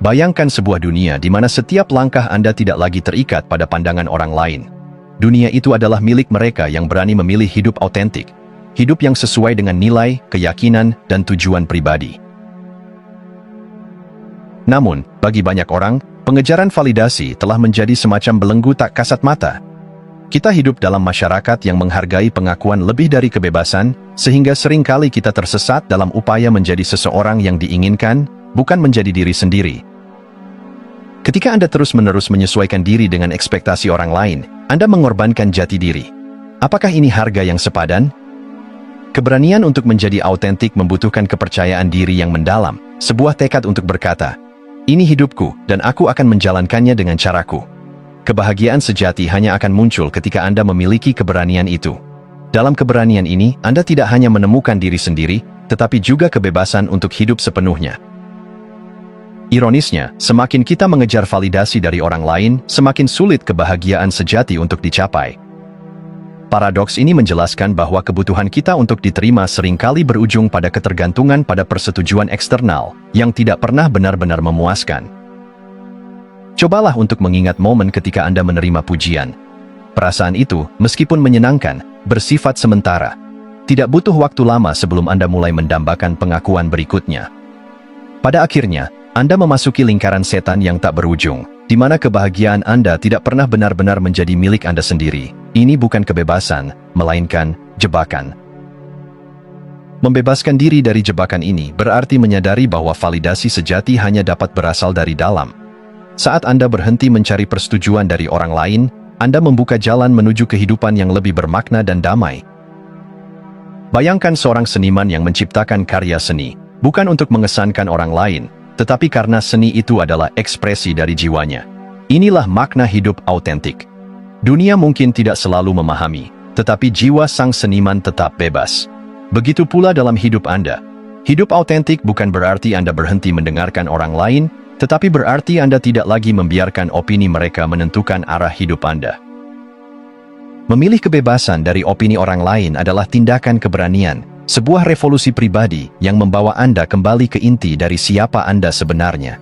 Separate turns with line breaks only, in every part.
Bayangkan sebuah dunia di mana setiap langkah Anda tidak lagi terikat pada pandangan orang lain. Dunia itu adalah milik mereka yang berani memilih hidup autentik, hidup yang sesuai dengan nilai, keyakinan, dan tujuan pribadi. Namun, bagi banyak orang, pengejaran validasi telah menjadi semacam belenggu tak kasat mata. Kita hidup dalam masyarakat yang menghargai pengakuan lebih dari kebebasan, sehingga seringkali kita tersesat dalam upaya menjadi seseorang yang diinginkan, bukan menjadi diri sendiri. Ketika Anda terus-menerus menyesuaikan diri dengan ekspektasi orang lain, Anda mengorbankan jati diri. Apakah ini harga yang sepadan? Keberanian untuk menjadi autentik membutuhkan kepercayaan diri yang mendalam, sebuah tekad untuk berkata, "Ini hidupku, dan aku akan menjalankannya dengan caraku." Kebahagiaan sejati hanya akan muncul ketika Anda memiliki keberanian itu. Dalam keberanian ini, Anda tidak hanya menemukan diri sendiri, tetapi juga kebebasan untuk hidup sepenuhnya. Ironisnya, semakin kita mengejar validasi dari orang lain, semakin sulit kebahagiaan sejati untuk dicapai. Paradoks ini menjelaskan bahwa kebutuhan kita untuk diterima seringkali berujung pada ketergantungan pada persetujuan eksternal, yang tidak pernah benar-benar memuaskan. Cobalah untuk mengingat momen ketika Anda menerima pujian. Perasaan itu, meskipun menyenangkan, bersifat sementara. Tidak butuh waktu lama sebelum Anda mulai mendambakan pengakuan berikutnya. Pada akhirnya, Anda memasuki lingkaran setan yang tak berujung, di mana kebahagiaan Anda tidak pernah benar-benar menjadi milik Anda sendiri. Ini bukan kebebasan, melainkan jebakan. Membebaskan diri dari jebakan ini berarti menyadari bahwa validasi sejati hanya dapat berasal dari dalam. Saat Anda berhenti mencari persetujuan dari orang lain, Anda membuka jalan menuju kehidupan yang lebih bermakna dan damai. Bayangkan seorang seniman yang menciptakan karya seni, bukan untuk mengesankan orang lain, tetapi karena seni itu adalah ekspresi dari jiwanya. Inilah makna hidup autentik. Dunia mungkin tidak selalu memahami, tetapi jiwa sang seniman tetap bebas. Begitu pula dalam hidup Anda. Hidup autentik bukan berarti Anda berhenti mendengarkan orang lain, tetapi berarti Anda tidak lagi membiarkan opini mereka menentukan arah hidup Anda. Memilih kebebasan dari opini orang lain adalah tindakan keberanian, sebuah revolusi pribadi yang membawa Anda kembali ke inti dari siapa Anda sebenarnya.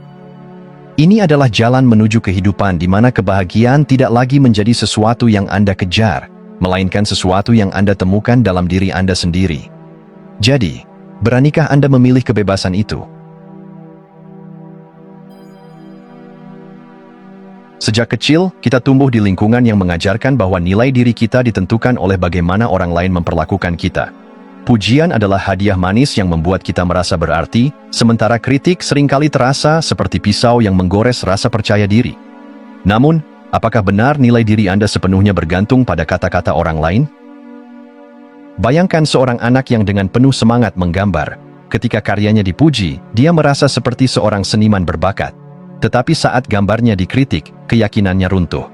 Ini adalah jalan menuju kehidupan di mana kebahagiaan tidak lagi menjadi sesuatu yang Anda kejar, melainkan sesuatu yang Anda temukan dalam diri Anda sendiri. Jadi, beranikah Anda memilih kebebasan itu? Sejak kecil, kita tumbuh di lingkungan yang mengajarkan bahwa nilai diri kita ditentukan oleh bagaimana orang lain memperlakukan kita. Pujian adalah hadiah manis yang membuat kita merasa berarti, sementara kritik seringkali terasa seperti pisau yang menggores rasa percaya diri. Namun, apakah benar nilai diri Anda sepenuhnya bergantung pada kata-kata orang lain? Bayangkan seorang anak yang dengan penuh semangat menggambar. Ketika karyanya dipuji, dia merasa seperti seorang seniman berbakat. Tetapi saat gambarnya dikritik, keyakinannya runtuh.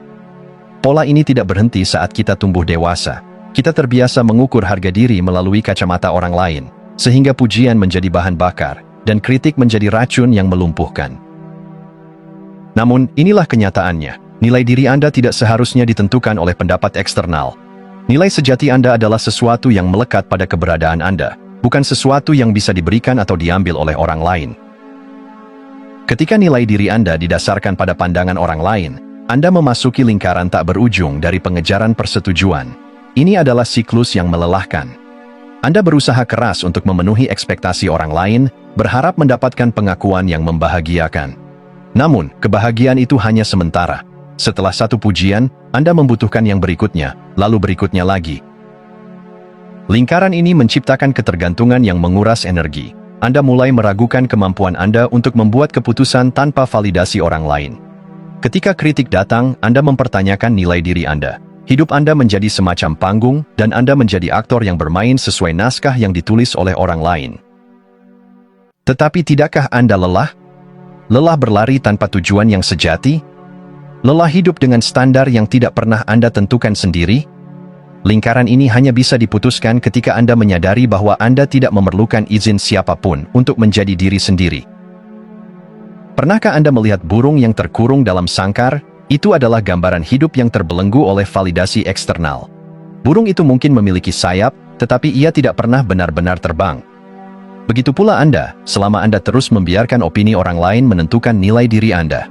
Pola ini tidak berhenti saat kita tumbuh dewasa. Kita terbiasa mengukur harga diri melalui kacamata orang lain, sehingga pujian menjadi bahan bakar, dan kritik menjadi racun yang melumpuhkan. Namun, inilah kenyataannya. Nilai diri Anda tidak seharusnya ditentukan oleh pendapat eksternal. Nilai sejati Anda adalah sesuatu yang melekat pada keberadaan Anda, bukan sesuatu yang bisa diberikan atau diambil oleh orang lain. Ketika nilai diri Anda didasarkan pada pandangan orang lain, Anda memasuki lingkaran tak berujung dari pengejaran persetujuan. Ini adalah siklus yang melelahkan. Anda berusaha keras untuk memenuhi ekspektasi orang lain, berharap mendapatkan pengakuan yang membahagiakan. Namun, kebahagiaan itu hanya sementara. Setelah satu pujian, Anda membutuhkan yang berikutnya, lalu berikutnya lagi. Lingkaran ini menciptakan ketergantungan yang menguras energi. Anda mulai meragukan kemampuan Anda untuk membuat keputusan tanpa validasi orang lain. Ketika kritik datang, Anda mempertanyakan nilai diri Anda. Hidup Anda menjadi semacam panggung, dan Anda menjadi aktor yang bermain sesuai naskah yang ditulis oleh orang lain. Tetapi tidakkah Anda lelah? Lelah berlari tanpa tujuan yang sejati? Lelah hidup dengan standar yang tidak pernah Anda tentukan sendiri? Lingkaran ini hanya bisa diputuskan ketika Anda menyadari bahwa Anda tidak memerlukan izin siapapun untuk menjadi diri sendiri. Pernahkah Anda melihat burung yang terkurung dalam sangkar? Itu adalah gambaran hidup yang terbelenggu oleh validasi eksternal. Burung itu mungkin memiliki sayap, tetapi ia tidak pernah benar-benar terbang. Begitu pula Anda, selama Anda terus membiarkan opini orang lain menentukan nilai diri Anda.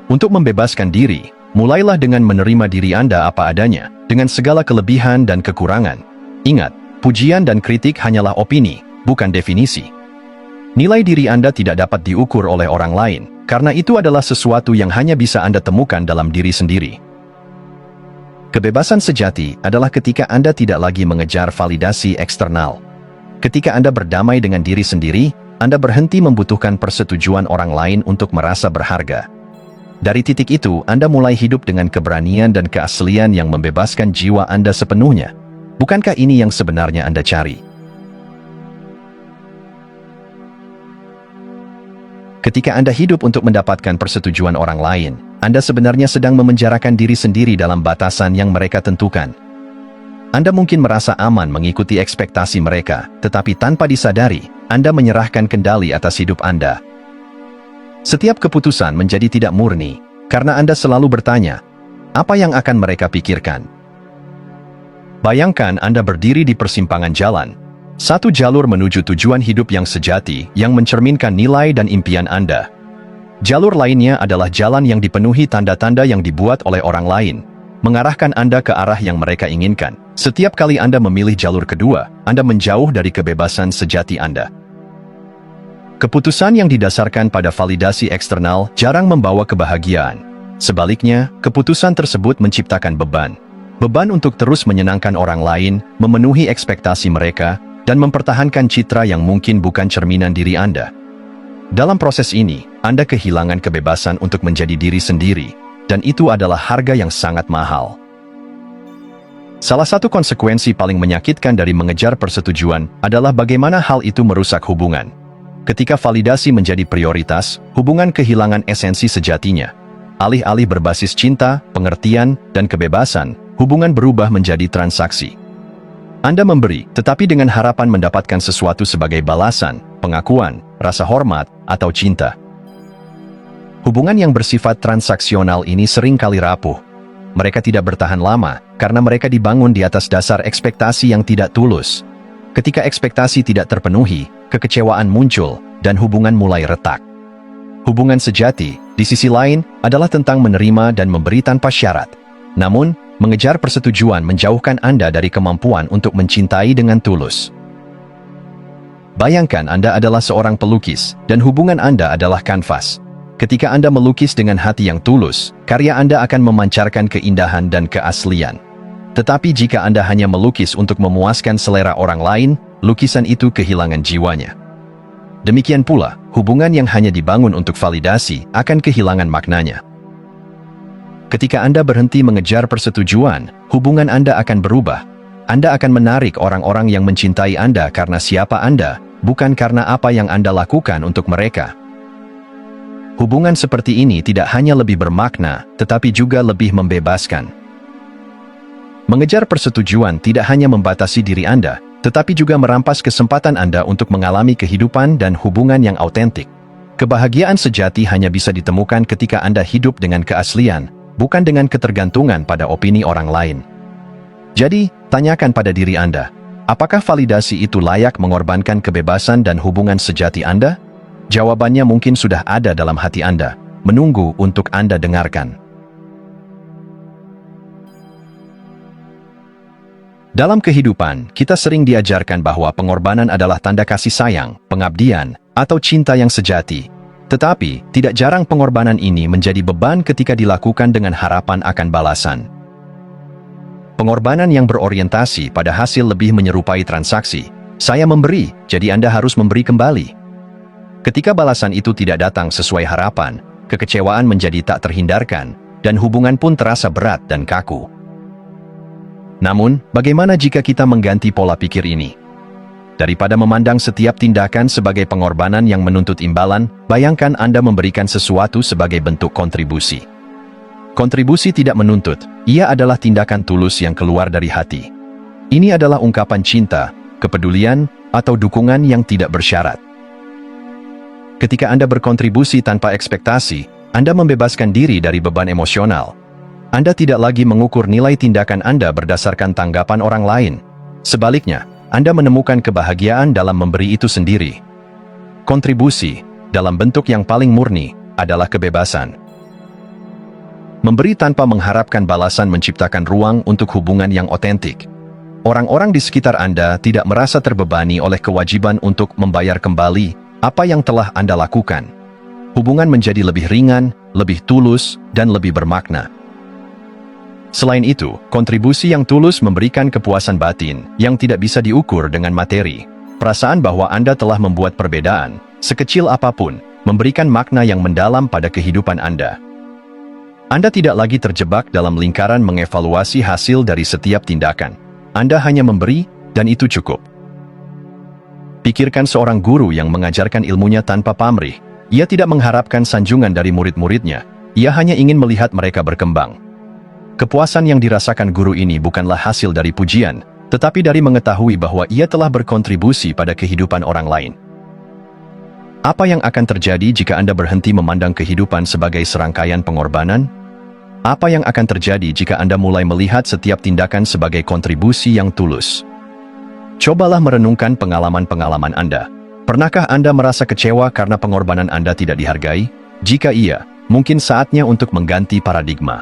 Untuk membebaskan diri, mulailah dengan menerima diri Anda apa adanya, dengan segala kelebihan dan kekurangan. Ingat, pujian dan kritik hanyalah opini, bukan definisi. Nilai diri Anda tidak dapat diukur oleh orang lain, karena itu adalah sesuatu yang hanya bisa Anda temukan dalam diri sendiri. Kebebasan sejati adalah ketika Anda tidak lagi mengejar validasi eksternal. Ketika Anda berdamai dengan diri sendiri, Anda berhenti membutuhkan persetujuan orang lain untuk merasa berharga. Dari titik itu, Anda mulai hidup dengan keberanian dan keaslian yang membebaskan jiwa Anda sepenuhnya. Bukankah ini yang sebenarnya Anda cari? Ketika Anda hidup untuk mendapatkan persetujuan orang lain, Anda sebenarnya sedang memenjarakan diri sendiri dalam batasan yang mereka tentukan. Anda mungkin merasa aman mengikuti ekspektasi mereka, tetapi tanpa disadari, Anda menyerahkan kendali atas hidup Anda. Setiap keputusan menjadi tidak murni, karena Anda selalu bertanya, apa yang akan mereka pikirkan? Bayangkan Anda berdiri di persimpangan jalan, satu jalur menuju tujuan hidup yang sejati yang mencerminkan nilai dan impian Anda. Jalur lainnya adalah jalan yang dipenuhi tanda-tanda yang dibuat oleh orang lain, mengarahkan Anda ke arah yang mereka inginkan. Setiap kali Anda memilih jalur kedua, Anda menjauh dari kebebasan sejati Anda. Keputusan yang didasarkan pada validasi eksternal jarang membawa kebahagiaan. Sebaliknya, keputusan tersebut menciptakan beban. Beban untuk terus menyenangkan orang lain, memenuhi ekspektasi mereka, dan mempertahankan citra yang mungkin bukan cerminan diri Anda. Dalam proses ini, Anda kehilangan kebebasan untuk menjadi diri sendiri, dan itu adalah harga yang sangat mahal. Salah satu konsekuensi paling menyakitkan dari mengejar persetujuan adalah bagaimana hal itu merusak hubungan. Ketika validasi menjadi prioritas, hubungan kehilangan esensi sejatinya. Alih-alih berbasis cinta, pengertian, dan kebebasan, hubungan berubah menjadi transaksi. Anda memberi, tetapi dengan harapan mendapatkan sesuatu sebagai balasan, pengakuan, rasa hormat, atau cinta. Hubungan yang bersifat transaksional ini sering kali rapuh. Mereka tidak bertahan lama, karena mereka dibangun di atas dasar ekspektasi yang tidak tulus. Ketika ekspektasi tidak terpenuhi, kekecewaan muncul, dan hubungan mulai retak. Hubungan sejati, di sisi lain, adalah tentang menerima dan memberi tanpa syarat. Namun, mengejar persetujuan menjauhkan Anda dari kemampuan untuk mencintai dengan tulus. Bayangkan Anda adalah seorang pelukis, dan hubungan Anda adalah kanvas. Ketika Anda melukis dengan hati yang tulus, karya Anda akan memancarkan keindahan dan keaslian. Tetapi jika Anda hanya melukis untuk memuaskan selera orang lain, lukisan itu kehilangan jiwanya. Demikian pula, hubungan yang hanya dibangun untuk validasi akan kehilangan maknanya. Ketika Anda berhenti mengejar persetujuan, hubungan Anda akan berubah. Anda akan menarik orang-orang yang mencintai Anda karena siapa Anda, bukan karena apa yang Anda lakukan untuk mereka. Hubungan seperti ini tidak hanya lebih bermakna, tetapi juga lebih membebaskan. Mengejar persetujuan tidak hanya membatasi diri Anda, tetapi juga merampas kesempatan Anda untuk mengalami kehidupan dan hubungan yang autentik. Kebahagiaan sejati hanya bisa ditemukan ketika Anda hidup dengan keaslian, bukan dengan ketergantungan pada opini orang lain. Jadi, tanyakan pada diri Anda, apakah validasi itu layak mengorbankan kebebasan dan hubungan sejati Anda? Jawabannya mungkin sudah ada dalam hati Anda, menunggu untuk Anda dengarkan. Dalam kehidupan, kita sering diajarkan bahwa pengorbanan adalah tanda kasih sayang, pengabdian, atau cinta yang sejati. Tetapi, tidak jarang pengorbanan ini menjadi beban ketika dilakukan dengan harapan akan balasan. Pengorbanan yang berorientasi pada hasil lebih menyerupai transaksi. Saya memberi, jadi Anda harus memberi kembali. Ketika balasan itu tidak datang sesuai harapan, kekecewaan menjadi tak terhindarkan, dan hubungan pun terasa berat dan kaku. Namun, bagaimana jika kita mengganti pola pikir ini? Daripada memandang setiap tindakan sebagai pengorbanan yang menuntut imbalan, bayangkan Anda memberikan sesuatu sebagai bentuk kontribusi. Kontribusi tidak menuntut, ia adalah tindakan tulus yang keluar dari hati. Ini adalah ungkapan cinta, kepedulian, atau dukungan yang tidak bersyarat. Ketika Anda berkontribusi tanpa ekspektasi, Anda membebaskan diri dari beban emosional. Anda tidak lagi mengukur nilai tindakan Anda berdasarkan tanggapan orang lain. Sebaliknya, Anda menemukan kebahagiaan dalam memberi itu sendiri. Kontribusi, dalam bentuk yang paling murni, adalah kebebasan. Memberi tanpa mengharapkan balasan menciptakan ruang untuk hubungan yang otentik. Orang-orang di sekitar Anda tidak merasa terbebani oleh kewajiban untuk membayar kembali apa yang telah Anda lakukan. Hubungan menjadi lebih ringan, lebih tulus, dan lebih bermakna. Selain itu, kontribusi yang tulus memberikan kepuasan batin yang tidak bisa diukur dengan materi. Perasaan bahwa Anda telah membuat perbedaan, sekecil apapun, memberikan makna yang mendalam pada kehidupan Anda. Anda tidak lagi terjebak dalam lingkaran mengevaluasi hasil dari setiap tindakan. Anda hanya memberi, dan itu cukup. Pikirkan seorang guru yang mengajarkan ilmunya tanpa pamrih. Ia tidak mengharapkan sanjungan dari murid-muridnya. Ia hanya ingin melihat mereka berkembang. Kepuasan yang dirasakan guru ini bukanlah hasil dari pujian, tetapi dari mengetahui bahwa ia telah berkontribusi pada kehidupan orang lain. Apa yang akan terjadi jika Anda berhenti memandang kehidupan sebagai serangkaian pengorbanan? Apa yang akan terjadi jika Anda mulai melihat setiap tindakan sebagai kontribusi yang tulus? Cobalah merenungkan pengalaman-pengalaman Anda. Pernahkah Anda merasa kecewa karena pengorbanan Anda tidak dihargai? Jika iya, mungkin saatnya untuk mengganti paradigma.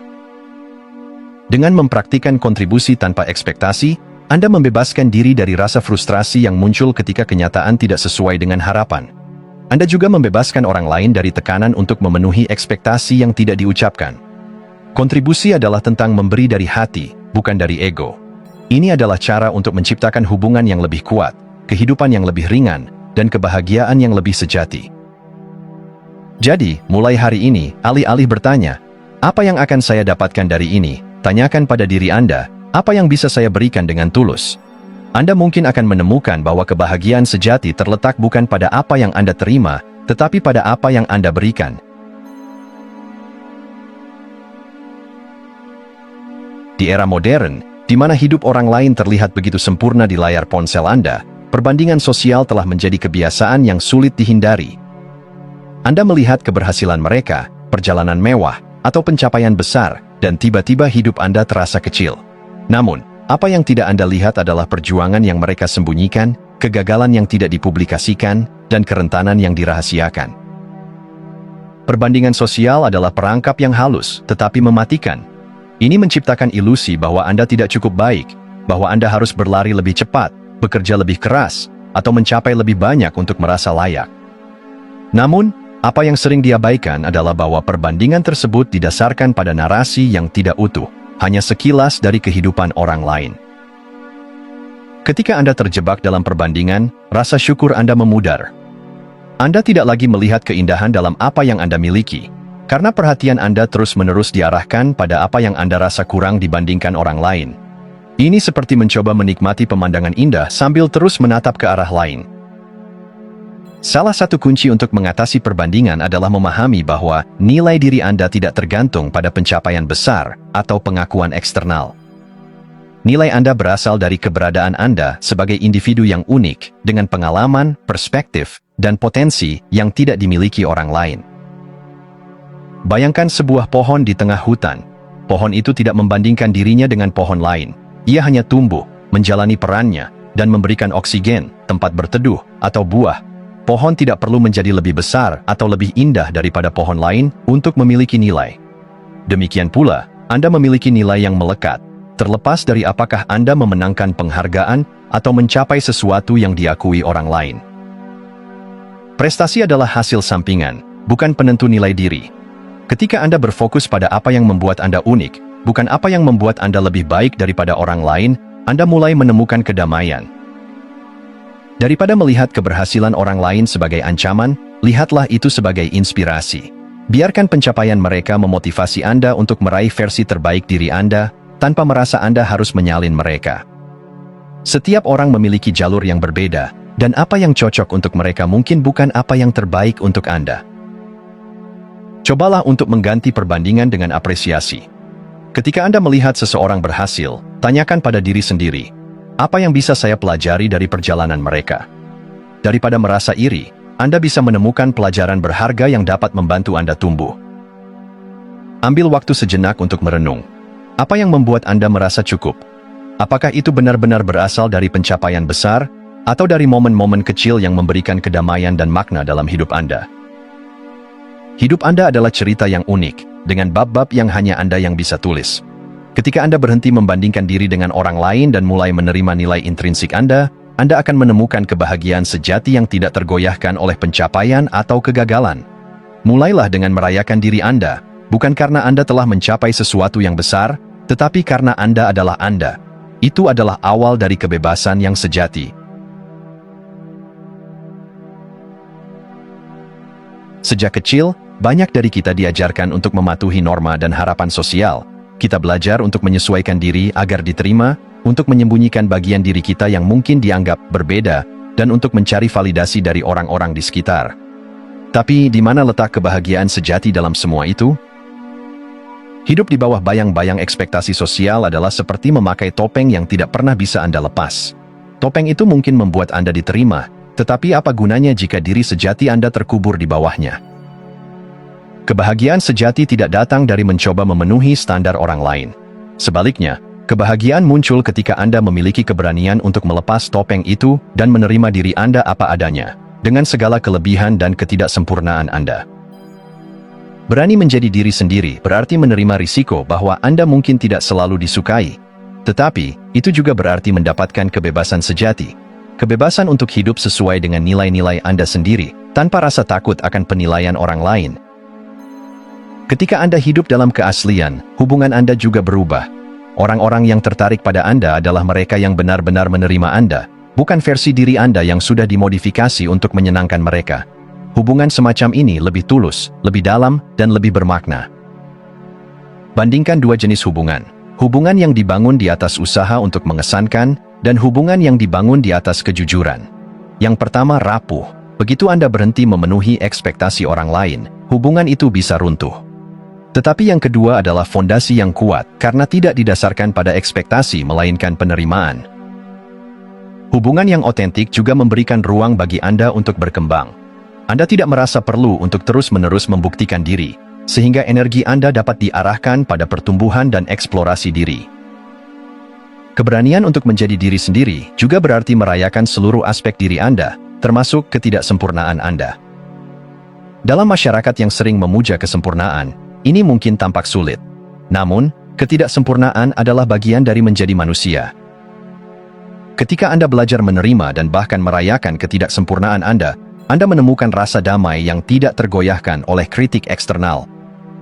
Dengan mempraktikkan kontribusi tanpa ekspektasi, Anda membebaskan diri dari rasa frustrasi yang muncul ketika kenyataan tidak sesuai dengan harapan. Anda juga membebaskan orang lain dari tekanan untuk memenuhi ekspektasi yang tidak diucapkan. Kontribusi adalah tentang memberi dari hati, bukan dari ego. Ini adalah cara untuk menciptakan hubungan yang lebih kuat, kehidupan yang lebih ringan, dan kebahagiaan yang lebih sejati. Jadi, mulai hari ini, alih-alih bertanya, apa yang akan saya dapatkan dari ini? Tanyakan pada diri Anda, apa yang bisa saya berikan dengan tulus? Anda mungkin akan menemukan bahwa kebahagiaan sejati terletak bukan pada apa yang Anda terima, tetapi pada apa yang Anda berikan. Di era modern, di mana hidup orang lain terlihat begitu sempurna di layar ponsel Anda, perbandingan sosial telah menjadi kebiasaan yang sulit dihindari. Anda melihat keberhasilan mereka, perjalanan mewah, atau pencapaian besar, dan tiba-tiba hidup Anda terasa kecil. Namun, apa yang tidak Anda lihat adalah perjuangan yang mereka sembunyikan, kegagalan yang tidak dipublikasikan, dan kerentanan yang dirahasiakan. Perbandingan sosial adalah perangkap yang halus, tetapi mematikan. Ini menciptakan ilusi bahwa Anda tidak cukup baik, bahwa Anda harus berlari lebih cepat, bekerja lebih keras, atau mencapai lebih banyak untuk merasa layak. Namun, apa yang sering diabaikan adalah bahwa perbandingan tersebut didasarkan pada narasi yang tidak utuh, hanya sekilas dari kehidupan orang lain. Ketika Anda terjebak dalam perbandingan, rasa syukur Anda memudar. Anda tidak lagi melihat keindahan dalam apa yang Anda miliki, karena perhatian Anda terus-menerus diarahkan pada apa yang Anda rasa kurang dibandingkan orang lain. Ini seperti mencoba menikmati pemandangan indah sambil terus menatap ke arah lain. Salah satu kunci untuk mengatasi perbandingan adalah memahami bahwa nilai diri Anda tidak tergantung pada pencapaian besar atau pengakuan eksternal. Nilai Anda berasal dari keberadaan Anda sebagai individu yang unik, dengan pengalaman, perspektif, dan potensi yang tidak dimiliki orang lain. Bayangkan sebuah pohon di tengah hutan. Pohon itu tidak membandingkan dirinya dengan pohon lain. Ia hanya tumbuh, menjalani perannya, dan memberikan oksigen, tempat berteduh, atau buah. Pohon tidak perlu menjadi lebih besar atau lebih indah daripada pohon lain untuk memiliki nilai. Demikian pula, Anda memiliki nilai yang melekat, terlepas dari apakah Anda memenangkan penghargaan atau mencapai sesuatu yang diakui orang lain. Prestasi adalah hasil sampingan, bukan penentu nilai diri. Ketika Anda berfokus pada apa yang membuat Anda unik, bukan apa yang membuat Anda lebih baik daripada orang lain, Anda mulai menemukan kedamaian. Daripada melihat keberhasilan orang lain sebagai ancaman, lihatlah itu sebagai inspirasi. Biarkan pencapaian mereka memotivasi Anda untuk meraih versi terbaik diri Anda, tanpa merasa Anda harus menyalin mereka. Setiap orang memiliki jalur yang berbeda, dan apa yang cocok untuk mereka mungkin bukan apa yang terbaik untuk Anda. Cobalah untuk mengganti perbandingan dengan apresiasi. Ketika Anda melihat seseorang berhasil, tanyakan pada diri sendiri, apa yang bisa saya pelajari dari perjalanan mereka? Daripada merasa iri, Anda bisa menemukan pelajaran berharga yang dapat membantu Anda tumbuh. Ambil waktu sejenak untuk merenung. Apa yang membuat Anda merasa cukup? Apakah itu benar-benar berasal dari pencapaian besar, atau dari momen-momen kecil yang memberikan kedamaian dan makna dalam hidup Anda? Hidup Anda adalah cerita yang unik, dengan bab-bab yang hanya Anda yang bisa tulis. Ketika Anda berhenti membandingkan diri dengan orang lain dan mulai menerima nilai intrinsik Anda akan menemukan kebahagiaan sejati yang tidak tergoyahkan oleh pencapaian atau kegagalan. Mulailah dengan merayakan diri Anda, bukan karena Anda telah mencapai sesuatu yang besar, tetapi karena Anda adalah Anda. Itu adalah awal dari kebebasan yang sejati. Sejak kecil, banyak dari kita diajarkan untuk mematuhi norma dan harapan sosial. Kita belajar untuk menyesuaikan diri agar diterima, untuk menyembunyikan bagian diri kita yang mungkin dianggap berbeda, dan untuk mencari validasi dari orang-orang di sekitar. Tapi di mana letak kebahagiaan sejati dalam semua itu? Hidup di bawah bayang-bayang ekspektasi sosial adalah seperti memakai topeng yang tidak pernah bisa Anda lepas. Topeng itu mungkin membuat Anda diterima, tetapi apa gunanya jika diri sejati Anda terkubur di bawahnya? Kebahagiaan sejati tidak datang dari mencoba memenuhi standar orang lain. Sebaliknya, kebahagiaan muncul ketika Anda memiliki keberanian untuk melepas topeng itu dan menerima diri Anda apa adanya, dengan segala kelebihan dan ketidaksempurnaan Anda. Berani menjadi diri sendiri berarti menerima risiko bahwa Anda mungkin tidak selalu disukai. Tetapi, itu juga berarti mendapatkan kebebasan sejati. Kebebasan untuk hidup sesuai dengan nilai-nilai Anda sendiri, tanpa rasa takut akan penilaian orang lain. Ketika Anda hidup dalam keaslian, hubungan Anda juga berubah. Orang-orang yang tertarik pada Anda adalah mereka yang benar-benar menerima Anda, bukan versi diri Anda yang sudah dimodifikasi untuk menyenangkan mereka. Hubungan semacam ini lebih tulus, lebih dalam, dan lebih bermakna. Bandingkan dua jenis hubungan. Hubungan yang dibangun di atas usaha untuk mengesankan, dan hubungan yang dibangun di atas kejujuran. Yang pertama rapuh. Begitu Anda berhenti memenuhi ekspektasi orang lain, hubungan itu bisa runtuh. Tetapi yang kedua adalah fondasi yang kuat, karena tidak didasarkan pada ekspektasi melainkan penerimaan. Hubungan yang otentik juga memberikan ruang bagi Anda untuk berkembang. Anda tidak merasa perlu untuk terus-menerus membuktikan diri, sehingga energi Anda dapat diarahkan pada pertumbuhan dan eksplorasi diri. Keberanian untuk menjadi diri sendiri juga berarti merayakan seluruh aspek diri Anda, termasuk ketidaksempurnaan Anda. Dalam masyarakat yang sering memuja kesempurnaan, ini mungkin tampak sulit. Namun, ketidaksempurnaan adalah bagian dari menjadi manusia. Ketika Anda belajar menerima dan bahkan merayakan ketidaksempurnaan Anda menemukan rasa damai yang tidak tergoyahkan oleh kritik eksternal.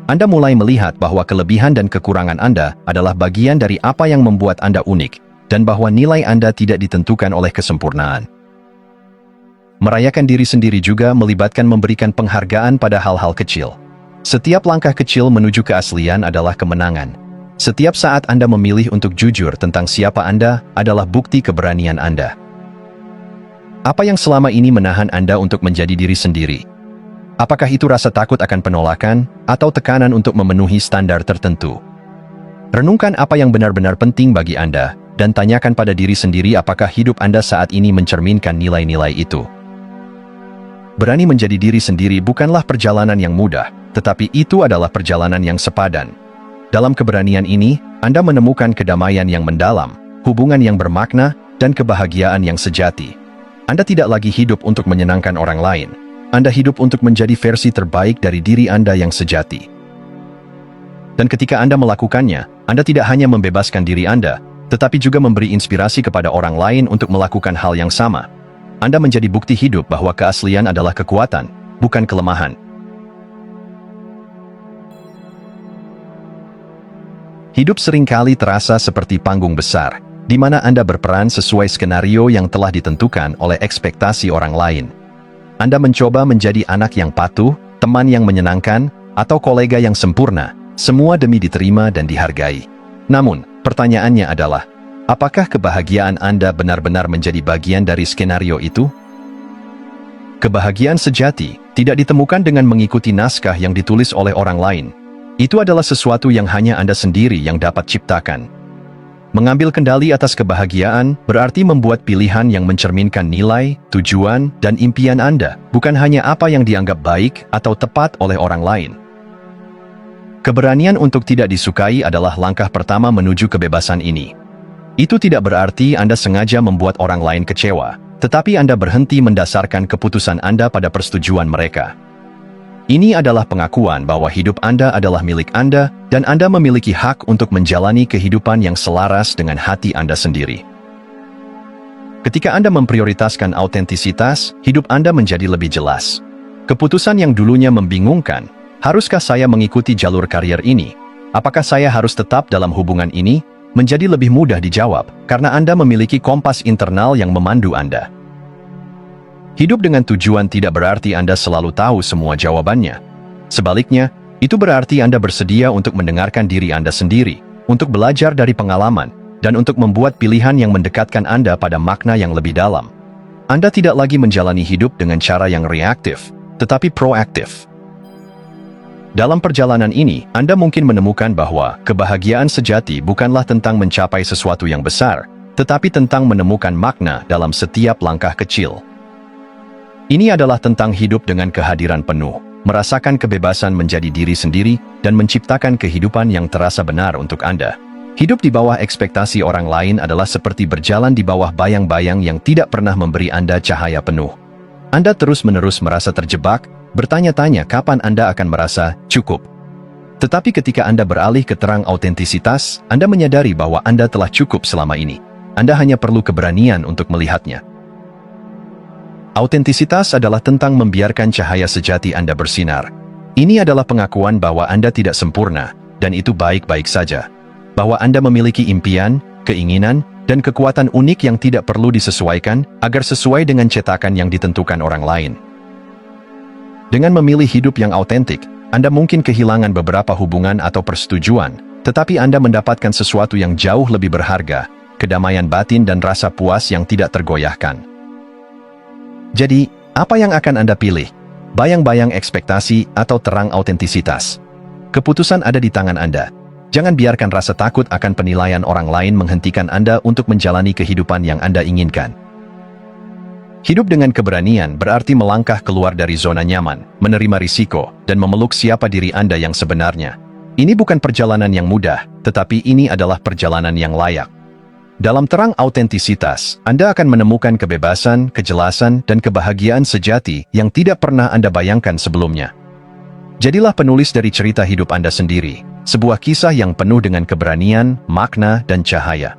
Anda mulai melihat bahwa kelebihan dan kekurangan Anda adalah bagian dari apa yang membuat Anda unik, dan bahwa nilai Anda tidak ditentukan oleh kesempurnaan. Merayakan diri sendiri juga melibatkan memberikan penghargaan pada hal-hal kecil. Setiap langkah kecil menuju keaslian adalah kemenangan. Setiap saat Anda memilih untuk jujur tentang siapa Anda adalah bukti keberanian Anda. Apa yang selama ini menahan Anda untuk menjadi diri sendiri? Apakah itu rasa takut akan penolakan, atau tekanan untuk memenuhi standar tertentu? Renungkan apa yang benar-benar penting bagi Anda, dan tanyakan pada diri sendiri apakah hidup Anda saat ini mencerminkan nilai-nilai itu. Berani menjadi diri sendiri bukanlah perjalanan yang mudah, tetapi itu adalah perjalanan yang sepadan. Dalam keberanian ini, Anda menemukan kedamaian yang mendalam, hubungan yang bermakna, dan kebahagiaan yang sejati. Anda tidak lagi hidup untuk menyenangkan orang lain. Anda hidup untuk menjadi versi terbaik dari diri Anda yang sejati. Dan ketika Anda melakukannya, Anda tidak hanya membebaskan diri Anda, tetapi juga memberi inspirasi kepada orang lain untuk melakukan hal yang sama. Anda menjadi bukti hidup bahwa keaslian adalah kekuatan, bukan kelemahan. Hidup seringkali terasa seperti panggung besar, di mana Anda berperan sesuai skenario yang telah ditentukan oleh ekspektasi orang lain. Anda mencoba menjadi anak yang patuh, teman yang menyenangkan, atau kolega yang sempurna, semua demi diterima dan dihargai. Namun, pertanyaannya adalah, apakah kebahagiaan Anda benar-benar menjadi bagian dari skenario itu? Kebahagiaan sejati tidak ditemukan dengan mengikuti naskah yang ditulis oleh orang lain. Itu adalah sesuatu yang hanya Anda sendiri yang dapat ciptakan. Mengambil kendali atas kebahagiaan berarti membuat pilihan yang mencerminkan nilai, tujuan, dan impian Anda, bukan hanya apa yang dianggap baik atau tepat oleh orang lain. Keberanian untuk tidak disukai adalah langkah pertama menuju kebebasan ini. Itu tidak berarti Anda sengaja membuat orang lain kecewa, tetapi Anda berhenti mendasarkan keputusan Anda pada persetujuan mereka. Ini adalah pengakuan bahwa hidup Anda adalah milik Anda dan Anda memiliki hak untuk menjalani kehidupan yang selaras dengan hati Anda sendiri. Ketika Anda memprioritaskan autentisitas, hidup Anda menjadi lebih jelas. Keputusan yang dulunya membingungkan, haruskah saya mengikuti jalur karier ini? Apakah saya harus tetap dalam hubungan ini? Menjadi lebih mudah dijawab karena Anda memiliki kompas internal yang memandu Anda. Hidup dengan tujuan tidak berarti Anda selalu tahu semua jawabannya. Sebaliknya, itu berarti Anda bersedia untuk mendengarkan diri Anda sendiri, untuk belajar dari pengalaman, dan untuk membuat pilihan yang mendekatkan Anda pada makna yang lebih dalam. Anda tidak lagi menjalani hidup dengan cara yang reaktif, tetapi proaktif. Dalam perjalanan ini, Anda mungkin menemukan bahwa kebahagiaan sejati bukanlah tentang mencapai sesuatu yang besar, tetapi tentang menemukan makna dalam setiap langkah kecil. Ini adalah tentang hidup dengan kehadiran penuh, merasakan kebebasan menjadi diri sendiri, dan menciptakan kehidupan yang terasa benar untuk Anda. Hidup di bawah ekspektasi orang lain adalah seperti berjalan di bawah bayang-bayang yang tidak pernah memberi Anda cahaya penuh. Anda terus-menerus merasa terjebak, bertanya-tanya kapan Anda akan merasa cukup. Tetapi ketika Anda beralih ke terang autentisitas, Anda menyadari bahwa Anda telah cukup selama ini. Anda hanya perlu keberanian untuk melihatnya. Autentisitas adalah tentang membiarkan cahaya sejati Anda bersinar. Ini adalah pengakuan bahwa Anda tidak sempurna, dan itu baik-baik saja. Bahwa Anda memiliki impian, keinginan, dan kekuatan unik yang tidak perlu disesuaikan agar sesuai dengan cetakan yang ditentukan orang lain. Dengan memilih hidup yang autentik, Anda mungkin kehilangan beberapa hubungan atau persetujuan, tetapi Anda mendapatkan sesuatu yang jauh lebih berharga, kedamaian batin dan rasa puas yang tidak tergoyahkan. Jadi, apa yang akan Anda pilih? Bayang-bayang ekspektasi atau terang autentisitas? Keputusan ada di tangan Anda. Jangan biarkan rasa takut akan penilaian orang lain menghentikan Anda untuk menjalani kehidupan yang Anda inginkan. Hidup dengan keberanian berarti melangkah keluar dari zona nyaman, menerima risiko, dan memeluk siapa diri Anda yang sebenarnya. Ini bukan perjalanan yang mudah, tetapi ini adalah perjalanan yang layak. Dalam terang autentisitas, Anda akan menemukan kebebasan, kejelasan, dan kebahagiaan sejati yang tidak pernah Anda bayangkan sebelumnya. Jadilah penulis dari cerita hidup Anda sendiri, sebuah kisah yang penuh dengan keberanian, makna, dan cahaya.